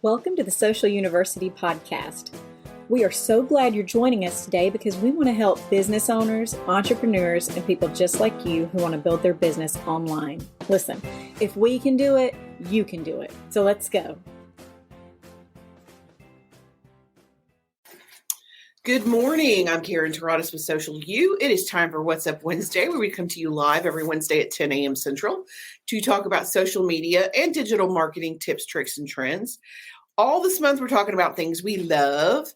Welcome to the Social University Podcast. We are so glad you're joining us today because we want to help business owners, entrepreneurs, and people just like you who want to build their business online. Listen, if we can do it, you can do it. So let's go. Good morning. I'm Karen Taradas with Social U. It is time for What's Up Wednesday, where we come to you live every Wednesday at 10 a.m. Central to talk about social media and digital marketing tips, tricks, and trends. All this month, we're talking about things we love.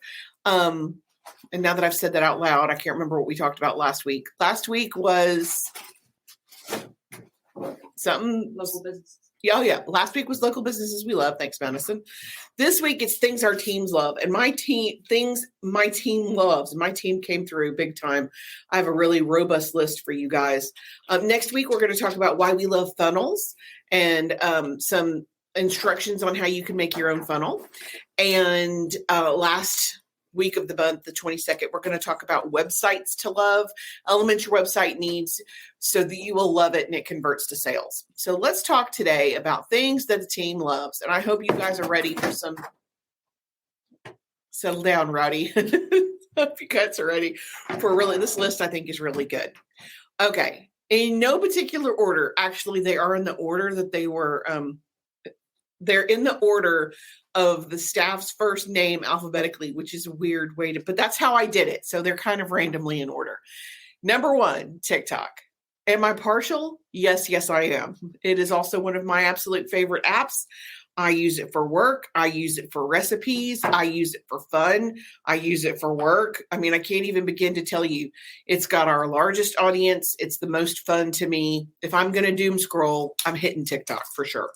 And now that I've said that out loud, I can't remember what we talked about last week. Last week was something. Local business. Oh, yeah. Last week was local businesses we love. Thanks, Madison. This week, it's things our teams love. And things my team loves. My team came through big time. I have a really robust list for you guys. Next week, we're going to talk about why we love funnels and some instructions on how you can make your own funnel. And last week of the month, the 22nd, we're going to talk about websites to love, elements your website needs so that you will love it and it converts to sales. So let's talk today about things that the team loves. And I hope you guys are ready for some, settle down, Rowdy. Hope you guys are ready for this list I think is really good. Okay. In no particular order, actually they are in the order that they were, they're in the order of the staff's first name alphabetically, which is a weird way but that's how I did it. So they're kind of randomly in order. Number one, TikTok. Am I partial? Yes, I am. It is also one of my absolute favorite apps. I use it for work. I use it for recipes. I use it for fun. I use it for work. I mean, I can't even begin to tell you. It's got our largest audience. It's the most fun to me. If I'm going to doom scroll, I'm hitting TikTok for sure.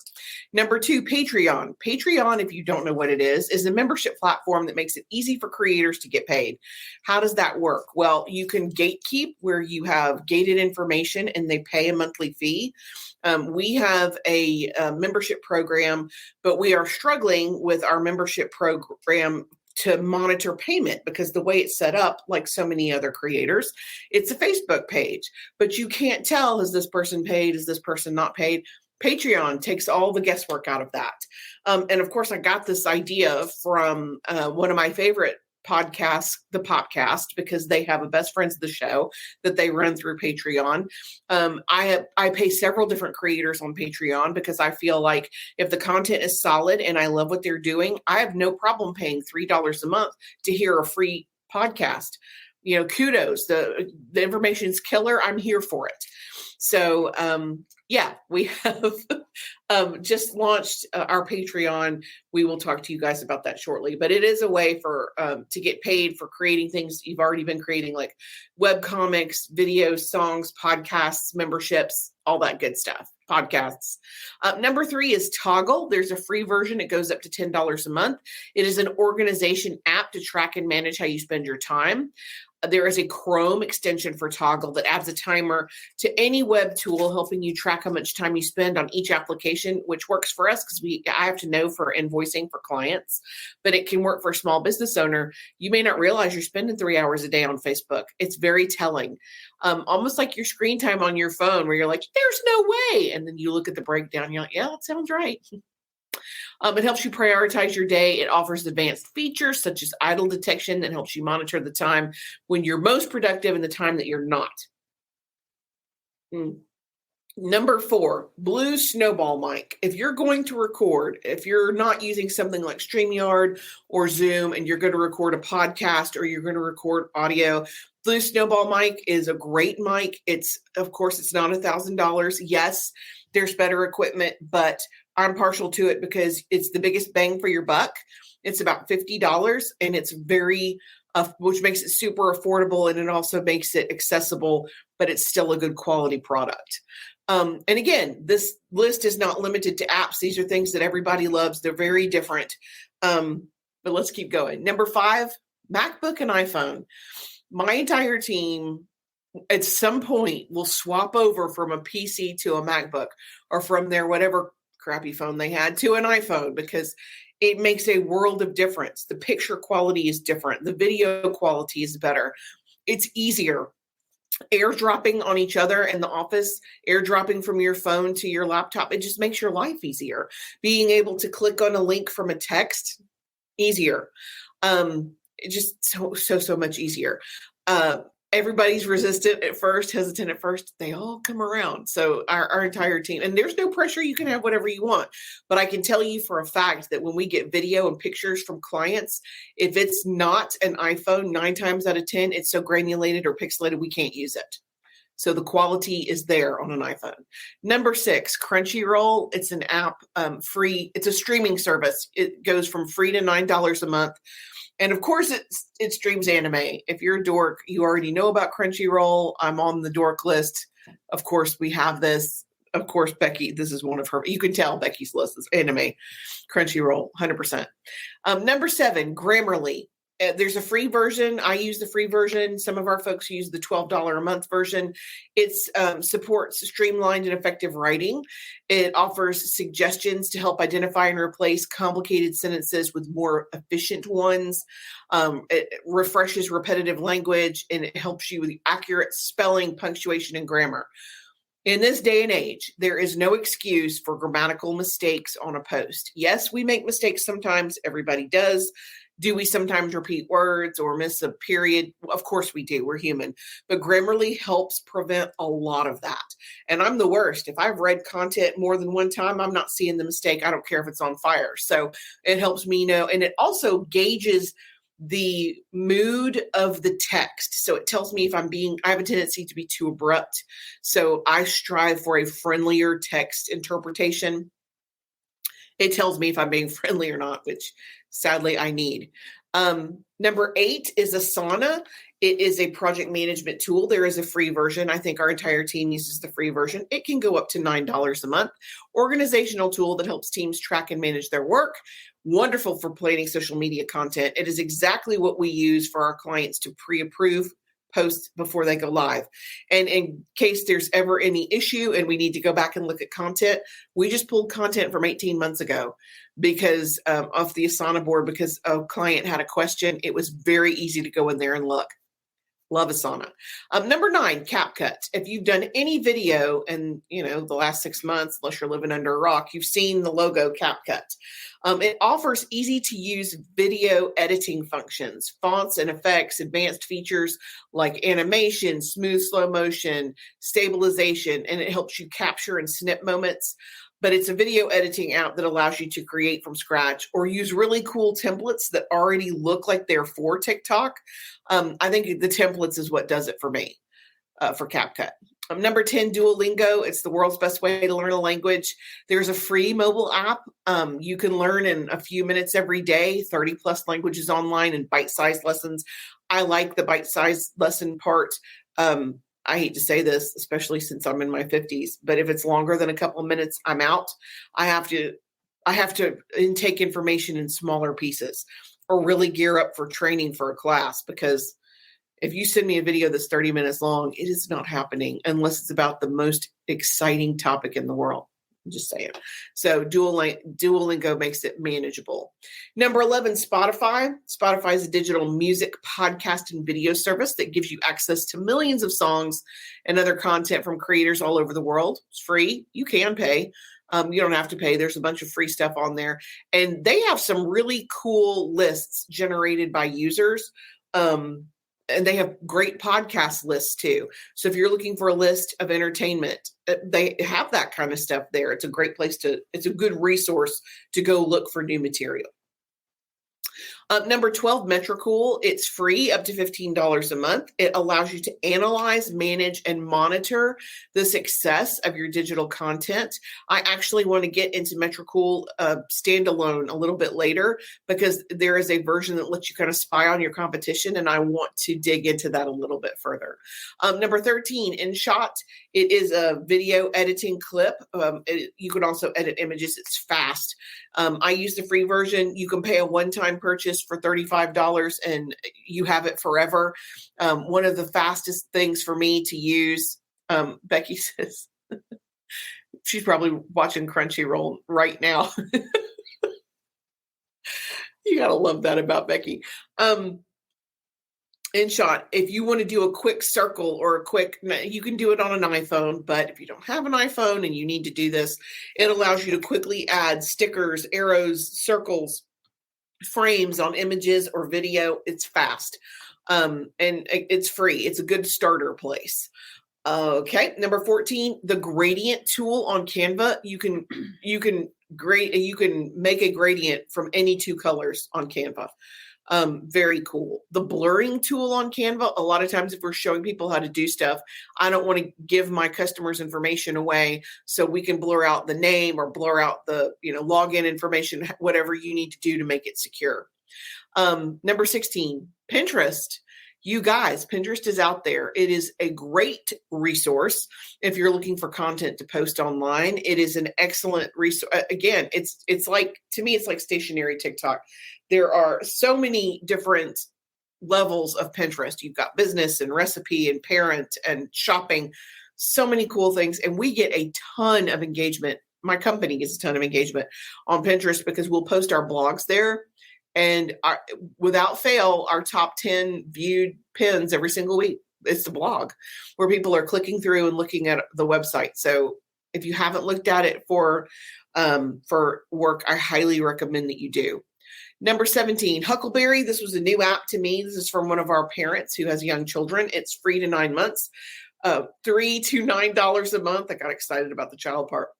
Number two, Patreon. Patreon, if you don't know what it is a membership platform that makes it easy for creators to get paid. How does that work? Well, you can gatekeep where you have gated information and they pay a monthly fee. We have a membership program, but we are struggling with our membership program to monitor payment because the way it's set up, like so many other creators, it's a Facebook page, but you can't tell, is this person paid? Is this person not paid? Patreon takes all the guesswork out of that. And of course, I got this idea from one of my favorite podcasts, the Popcast, because they have a best friends of the show that they run through Patreon. I pay several different creators on Patreon because I feel like if the content is solid and I love what they're doing, I have no problem paying $3 a month to hear a free podcast. You know, kudos. The information's killer. I'm here for it. So, we have just launched our Patreon. We will talk to you guys about that shortly, but it is a way for to get paid for creating things you've already been creating, like web comics, videos, songs, podcasts, memberships, all that good stuff. Podcasts. Number three is Toggl. There's a free version. It goes up to $10 a month. It is an organization app to track and manage how you spend your time. There is a Chrome extension for Toggl that adds a timer to any web tool, helping you track how much time you spend on each application, which works for us because I have to know for invoicing for clients, but it can work for a small business owner. You may not realize you're spending 3 hours a day on Facebook. It's very telling. Almost like your screen time on your phone where you're like, there's no way. And then you look at the breakdown, you're like, yeah, that sounds right. It helps you prioritize your day. It offers advanced features such as idle detection that helps you monitor the time when you're most productive and the time that you're not. Number four, Blue Snowball Mic. If you're going to record, if you're not using something like StreamYard or Zoom and you're going to record a podcast or you're going to record audio, Blue Snowball Mic is a great mic. Of course, it's not $1,000. Yes, there's better equipment, but I'm partial to it because it's the biggest bang for your buck. It's about $50 and it's very, which makes it super affordable, and it also makes it accessible, but it's still a good quality product. And again, this list is not limited to apps. These are things that everybody loves. They're very different. But let's keep going. Number five, MacBook and iPhone. My entire team at some point will swap over from a PC to a MacBook or from their whatever crappy phone they had to an iPhone because it makes a world of difference. The picture quality is different. The video quality is better. It's easier. airdropping on each other in the office, airdropping from your phone to your laptop. It just makes your life easier. Being able to click on a link from a text, easier. It just so much easier. Everybody's resistant at first, hesitant at first. They all come around. So our entire team, and there's no pressure. You can have whatever you want. But I can tell you for a fact that when we get video and pictures from clients, if it's not an iPhone, 9 times out of 10, it's so granulated or pixelated, we can't use it. So the quality is there on an iPhone. Number 6, Crunchyroll. It's an app, free. It's a streaming service. It goes from free to $9 a month. And of course, it streams anime. If you're a dork, you already know about Crunchyroll. I'm on the dork list. Of course, we have this. Of course, Becky, this is one of her. You can tell Becky's list is anime. Crunchyroll, 100%. Number 7, Grammarly. There's a free version. I use the free version. Some of our folks use the $12 a month version. It supports streamlined and effective writing. It offers suggestions to help identify and replace complicated sentences with more efficient ones. It refreshes repetitive language, and it helps you with accurate spelling, punctuation, and grammar. In this day and age, there is no excuse for grammatical mistakes on a post. Yes, we make mistakes sometimes. Everybody does. Do we sometimes repeat words or miss a period? Of course we do. We're human. But Grammarly helps prevent a lot of that. And I'm the worst. If I've read content more than one time, I'm not seeing the mistake. I don't care if it's on fire. So it helps me know. And it also gauges the mood of the text. So it tells me if I have a tendency to be too abrupt. So I strive for a friendlier text interpretation. It tells me if I'm being friendly or not, which sadly I need. Number 8 is Asana. It is a project management tool. There is a free version. I think our entire team uses the free version. It can go up to $9 a month. Organizational tool that helps teams track and manage their work. Wonderful for planning social media content. It is exactly what we use for our clients to pre-approve posts before they go live. And in case there's ever any issue and we need to go back and look at content, we just pulled content from 18 months ago because of the Asana board, because a client had a question. It was very easy to go in there and look. Love Asana. Number 9, CapCut. If you've done any video in, the last 6 months, unless you're living under a rock, you've seen the logo CapCut. It offers easy to use video editing functions, fonts and effects, advanced features like animation, smooth slow motion, stabilization, and it helps you capture and snip moments. But it's a video editing app that allows you to create from scratch or use really cool templates that already look like they're for TikTok. I think the templates is what does it for me, for CapCut. Number 10, Duolingo. It's the world's best way to learn a language. There's a free mobile app. You can learn in a few minutes every day, 30 plus languages online and bite-sized lessons. I like the bite-sized lesson part. I hate to say this, especially since I'm in my 50s, but if it's longer than a couple of minutes, I'm out. I have to intake information in smaller pieces or really gear up for training for a class, because if you send me a video that's 30 minutes long, it is not happening unless it's about the most exciting topic in the world. I'm just saying. So Duolingo makes it manageable. Number 11, Spotify. Spotify is a digital music, podcast, and video service that gives you access to millions of songs and other content from creators all over the world. It's free. You can pay. You don't have to pay. There's a bunch of free stuff on there. And they have some really cool lists generated by users. And they have great podcast lists too. So if you're looking for a list of entertainment, they have that kind of stuff there. It's a great place it's a good resource to go look for new material. Number 12, Metricool. It's free up to $15 a month. It allows you to analyze, manage, and monitor the success of your digital content. I actually want to get into Metricool standalone a little bit later, because there is a version that lets you kind of spy on your competition, and I want to dig into that a little bit further. Number 13, InShot. It is a video editing clip. You can also edit images. It's fast. I use the free version. You can pay a one-time purchase for $35 and you have it forever. One of the fastest things for me to use, Becky says, she's probably watching Crunchyroll right now. You gotta love that about Becky. InShot, if you want to do a quick circle or a quick, you can do it on an iPhone, but if you don't have an iPhone and you need to do this, it allows you to quickly add stickers, arrows, circles, frames on images or video. It's fast. And it's free. It's a good starter place. Okay, number 14, the gradient tool on Canva. You can make a gradient from any two colors on Canva. Very cool. The blurring tool on Canva. A lot of times if we're showing people how to do stuff, I don't want to give my customers information away, so we can blur out the name or blur out the, login information, whatever you need to do to make it secure. Number 16, Pinterest. You guys, Pinterest is out there. It is a great resource if you're looking for content to post online. It is an excellent resource. Again, it's like, to me, it's like stationary TikTok. There are so many different levels of Pinterest. You've got business and recipe and parent and shopping, so many cool things. And we get a ton of engagement. My company gets a ton of engagement on Pinterest because we'll post our blogs there. And without fail, our top 10 viewed pins every single week, it's the blog where people are clicking through and looking at the website. So if you haven't looked at it for work, I highly recommend that you do. Number 17, Huckleberry. This was a new app to me. This is from one of our parents who has young children. It's free to 9 months, $3 to $9 a month. I got excited about the child part.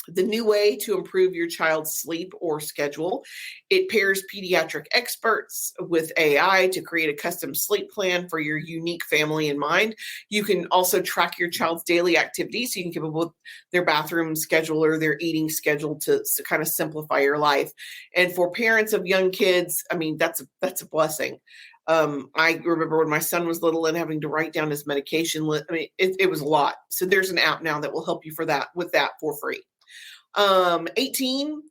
The new way to improve your child's sleep or schedule. It pairs pediatric experts with AI to create a custom sleep plan for your unique family in mind. You can also track your child's daily activities, so you can keep up with their bathroom schedule or their eating schedule to kind of simplify your life. And for parents of young kids, I mean, that's a blessing. I remember when my son was little and having to write down his medication list. I mean, it was a lot. So there's an app now that will help you with that for free. 18,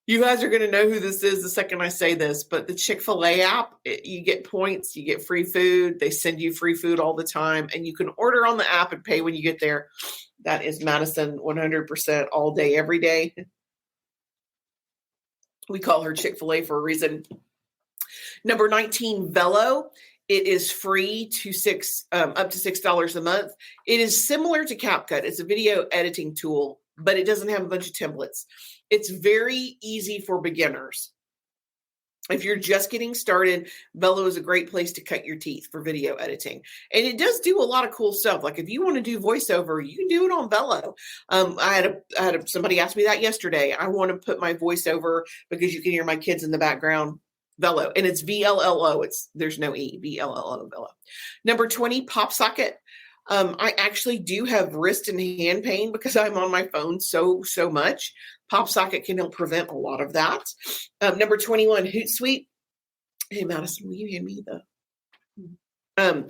you guys are going to know who this is the second I say this, but the Chick-fil-A app, you get points, you get free food. They send you free food all the time, and you can order on the app and pay when you get there. That is Madison 100% all day, every day. We call her Chick-fil-A for a reason. Number 19, VLLO. It is free to up to $6 a month. It is similar to CapCut. It's a video editing tool, but it doesn't have a bunch of templates. It's very easy for beginners. If you're just getting started, VLLO is a great place to cut your teeth for video editing. And it does do a lot of cool stuff. Like if you want to do voiceover, you can do it on VLLO. I had somebody ask me that yesterday. I want to put my voiceover because you can hear my kids in the background. VLLO, and it's VLLO. There's no E, VLLO, VLLO. Number 20, PopSocket. I actually do have wrist and hand pain because I'm on my phone so much. PopSocket can help prevent a lot of that. Number 21, HootSuite. Hey, Madison, will you hand me the?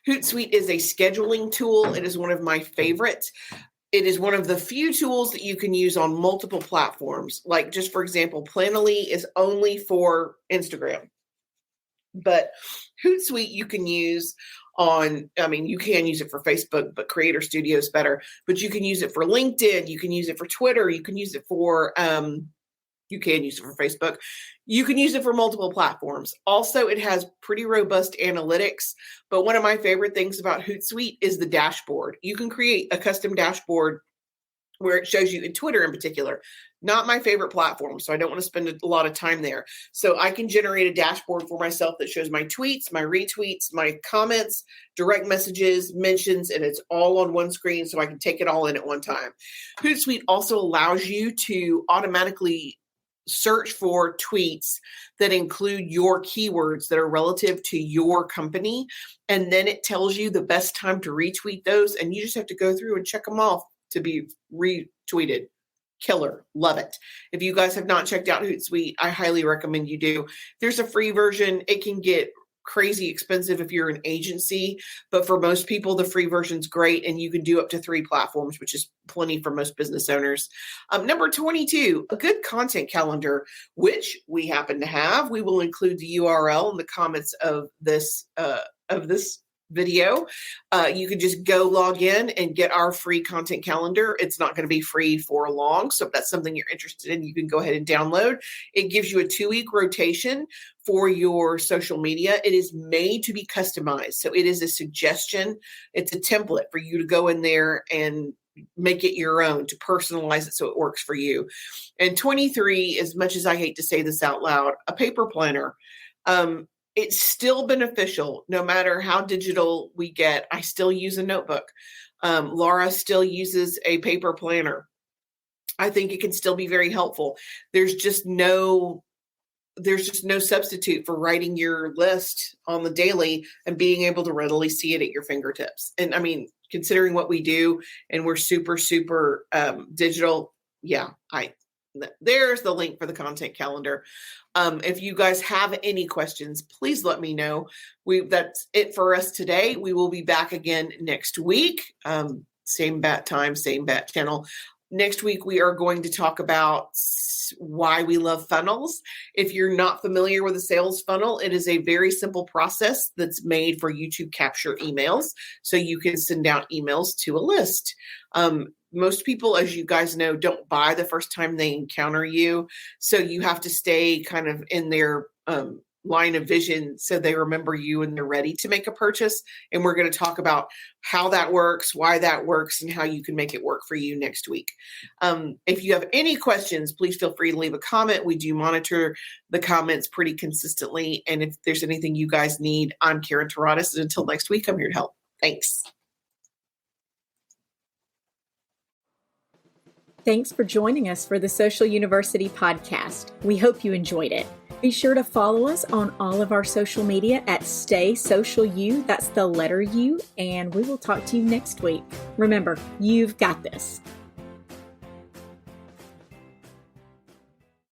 HootSuite is a scheduling tool. It is one of my favorites. It is one of the few tools that you can use on multiple platforms. Like just for example, Planoly is only for Instagram, but HootSuite you can use you can use it for Facebook, but Creator Studio is better. But you can use it for LinkedIn. You can use it for Twitter. You can use it for Facebook. You can use it for multiple platforms. Also, it has pretty robust analytics. But one of my favorite things about HootSuite is the dashboard. You can create a custom dashboard where it shows you in Twitter in particular. Not my favorite platform, so I don't want to spend a lot of time there. So I can generate a dashboard for myself that shows my tweets, my retweets, my comments, direct messages, mentions, and it's all on one screen so I can take it all in at one time. HootSuite also allows you to automatically search for tweets that include your keywords that are relative to your company. And then it tells you the best time to retweet those. And you just have to go through and check them off to be retweeted. Killer. Love it. If you guys have not checked out HootSuite, I highly recommend you do. There's a free version. It can get crazy expensive if you're an agency, but for most people, the free version's great, and you can do up to 3 platforms, which is plenty for most business owners. Number 22, a good content calendar, which we happen to have. We will include the URL in the comments of this video. You can just go log in and get our free content calendar. It's not going to be free for long. So if that's something you're interested in, you can go ahead and download. It gives you a 2-week rotation for your social media. It is made to be customized. So it is a suggestion. It's a template for you to go in there and make it your own, to personalize it so it works for you. And 23, as much as I hate to say this out loud, a paper planner. It's still beneficial no matter how digital we get. I still use a notebook. Laura still uses a paper planner. I think it can still be very helpful. There's just no substitute for writing your list on the daily and being able to readily see it at your fingertips. And I mean, considering what we do and we're super, super digital. Yeah, there's the link for the content calendar. If you guys have any questions, please let me know. That's it for us today. We will be back again next week. Same bat time, same bat channel. Next week, we are going to talk about why we love funnels. If you're not familiar with a sales funnel, it is a very simple process that's made for you to capture emails so you can send out emails to a list. Most people, as you guys know, don't buy the first time they encounter you. So you have to stay kind of in their line of vision so they remember you and they're ready to make a purchase. And we're going to talk about how that works, why that works, and how you can make it work for you next week. If you have any questions, please feel free to leave a comment. We do monitor the comments pretty consistently. And if there's anything you guys need, I'm Karen Taradas. And until next week, I'm here to help. Thanks. Thanks for joining us for the Social University podcast. We hope you enjoyed it. Be sure to follow us on all of our social media at Stay Social U. That's the letter U. And we will talk to you next week. Remember, you've got this.